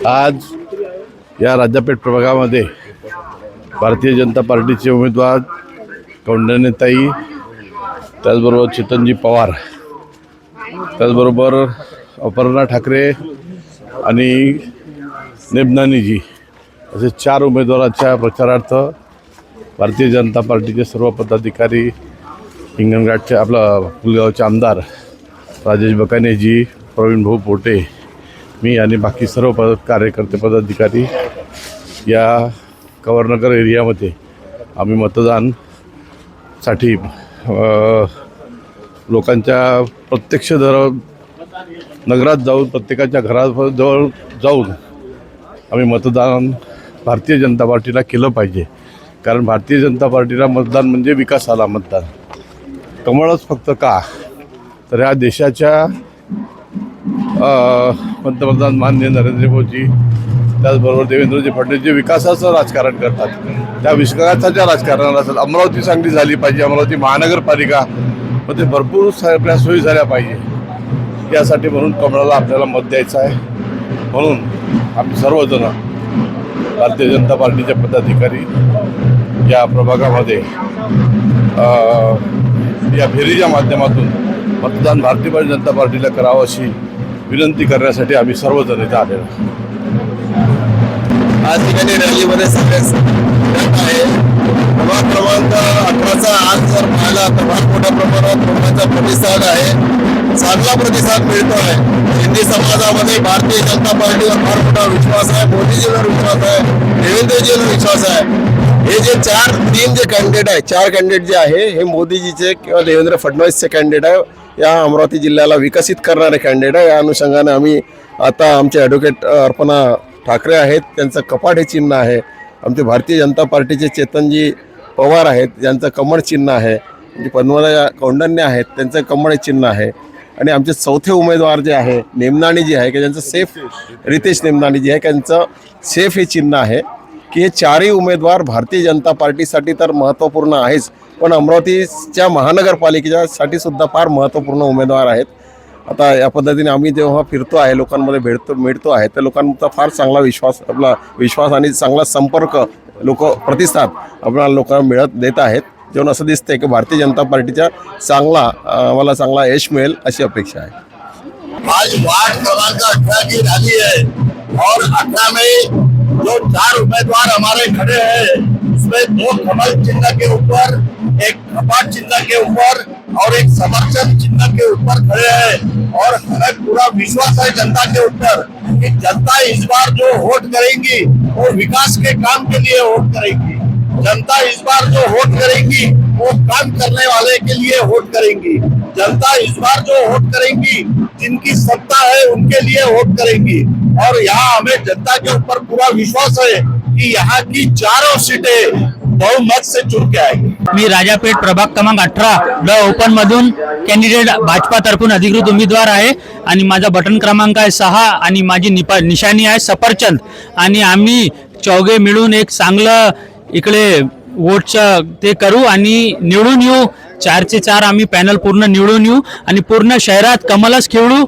आज या राजापेठ प्रभागामध्ये भारतीय जनता पार्टीचे उमेदवार कौंडण्यताई, त्याचबरोबर चेतनजी पवार, त्याचबरोबर अपर्णा ठाकरे आणि नेमनानीजी असे 4 उमेदवारांच्या प्रचारार्थ भारतीय जनता पार्टीचे सर्व पदाधिकारी, हिंगणघाटचे पुलगावचे आमदार राजेश बकानेजी, प्रवीण भाऊ पोटे, मी आणि बाकी सर्व कार्यकर्ते पदाधिकारी या कवरनगर एरियामध्ये आम्ही मतदानसाठी लोकांच्या प्रत्यक्ष नगरात जाऊन प्रत्येकाच्या घराजवळ जाऊन आम्ही मतदान भारतीय जनता पार्टीला केलं पाहिजे. कारण भारतीय जनता पार्टीला मतदान म्हणजे विकासाला मतदान. कमळच फक्त का, तर ह्या देशाच्या पंतप्रधान माननीय नरेंद्र मोदी, त्याचबरोबर देवेंद्रजी फडणवीस जे विकासाचं राजकारण करतात, त्या विकासाच्या राजकारणाला अमरावती चांगली झाली पाहिजे. अमरावती महानगरपालिका मध्ये भरपूर आपल्या सोयी झाल्या पाहिजे. यासाठी म्हणून कमळाला आपल्याला मत द्यायचं आहे. म्हणून आम्ही सर्वजण भारतीय जनता पार्टीचे पदाधिकारी या प्रभागामध्ये या फेरीच्या माध्यमातून मतदान भारतीय जनता पार्टीला करावं अशी विनंती करण्यासाठी आम्ही सर्वजण इथे आलेलो. आज ठिकाणी रॅलीमध्ये सगळेच आहे. प्रभाग क्रमांक 18चा आज जर पाहिला तर फार मोठ्या प्रमाणात लोकांचा प्रतिसाद आहे, चांगला प्रतिसाद मिळतो आहे. हिंदी समाजामध्ये भारतीय जनता पार्टीवर फार मोठा विश्वास आहे, मोदीजीवर विश्वास आहे, देवेंद्रजीवर विश्वास आहे. हे जे 4 कॅन्डिडेट आहे, 4 कॅन्डिडेट जे आहे हे मोदीजीचे किंवा देवेंद्र फडणवीसचे कॅन्डिडेट आहे. या अमरावती जिल्ह्याला विकसित करणारे कॅन्डिडेट आहे. या अनुषंगाने आम्ही आता आमचे ॲडव्होकेट अर्पणा ठाकरे आहेत, त्यांचं कपाट हे चिन्ह आहे. आमचे भारतीय जनता पार्टीचे चेतनजी पवार आहेत, ज्यांचं कमळ चिन्ह आहे. म्हणजे पद्मजा कौंडण्य आहेत, त्यांचं कमळ चिन्ह आहे. आणि आमचे चौथे उमेदवार जे आहे नेमनानी जी आहे की ज्यांचं सेफ, रितेश नेमनानी जी आहे त्यांचं सेफ हे चिन्ह आहे. की हे 4ही उमेदवार भारतीय जनता पार्टीसाठी तर महत्त्वपूर्ण आहेच, पण अमरावतीच्या महानगरपालिकेच्यासाठी सुद्धा फार महत्त्वपूर्ण उमेदवार आहेत. आता या पद्धतीने आम्ही जेव्हा फिरतो आहे, लोकांमध्ये मिळतो आहे, तर लोकांचा फार चांगला विश्वास आणि चांगला संपर्क प्रतिसाद आपल्याला लोकांना देत आहेत. जेव्हा असं दिसतंय की भारतीय जनता पार्टीचा आम्हाला चांगला यश मिळेल अशी अपेक्षा आहे. आज वार्ड क्रमांक 18 की रैली है और 18 में जो 4 उम्मीदवार हमारे खड़े हैं उसमें 2 कमल चिन्ह के ऊपर, एक कपाट चिन्ह के ऊपर और एक समर्थन चिन्ह के ऊपर खड़े हैं. और हमें पूरा विश्वास है जनता के ऊपर कि जनता इस बार जो वोट करेंगी वो विकास के काम के लिए वोट करेंगी. जनता इस बार जो वोट करेंगी वो काम करने वाले के लिए वोट करेंगी. जनता इस बार जो वोट करेंगी जिनकी सत्ता है उनके लिए वोट करेंगी. और यहाँ हमें जनता के ऊपर पूरा विश्वास है कि यहाँ की 4 सीटें बहुमत से चुन के आएगी. मी राजापेठ प्रभाग क्रमांक 18 ड ओपन मधून कॅन्डिडेट भाजपा तर्फून अधिकृत उमेदवार आहे आणि माझा बटन क्रमांक आहे 6 आणि माझी निशाणी आहे सफरचंद. आणि आम्ही चौघे मिळून एक चांगलं इकडे वोटचं ते करू आणि निवडून येऊ. 4चे 4 आम्ही पॅनल पूर्ण निवडून येऊ आणि पूर्ण शहरात कमलच खेळू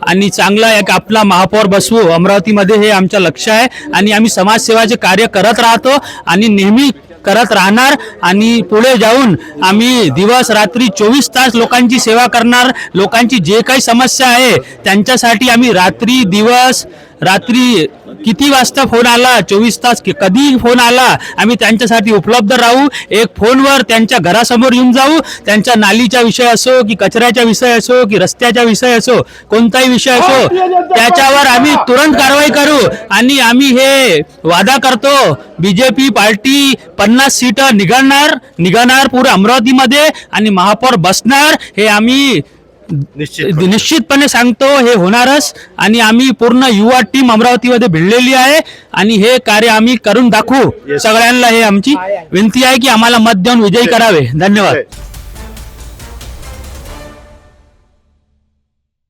आणि चांगला एक आपला महापौर बसवू अमरावतीमध्ये, हे आमचं लक्ष आहे. आणि आम्ही समाजसेवाचे कार्य करत राहतो आणि नेहमी करत राहणार. आणि पुढे जाऊन आम्ही दिवस रात्री 24 तास लोकांची सेवा करणार. लोकांची जे काही समस्या आहे त्यांच्यासाठी आम्ही रात्री किती वाजता फोन आला, 24 तास कधी फोन आला, आम्ही त्यांच्यासाठी उपलब्ध राहू. एक फोनवर त्यांच्या घरासमोर येऊन जाऊ. त्यांच्या नालीचा विषय असो की कचऱ्याचा विषय असो की रस्त्याचा विषय असो, कोणताही विषय असो, त्याच्यावर आम्ही तुरंत कारवाई करू. आणि आम्ही हे वादा करतो, बीजेपी पार्टी 50 सीटं निघणार पूर्ण अमरावतीमध्ये आणि महापौर बसणार, हे आम्ही निश्चितपणे सांगतो. हे होणारच. आणि आम्ही पूर्ण युवा टीम अमरावतीमध्ये भिडलेली आहे आणि हे कार्य आम्ही करून दाखवू. सगळ्यांना हे आमची विनंती आहे की आम्हाला मत देऊन विजयी करावे. धन्यवाद.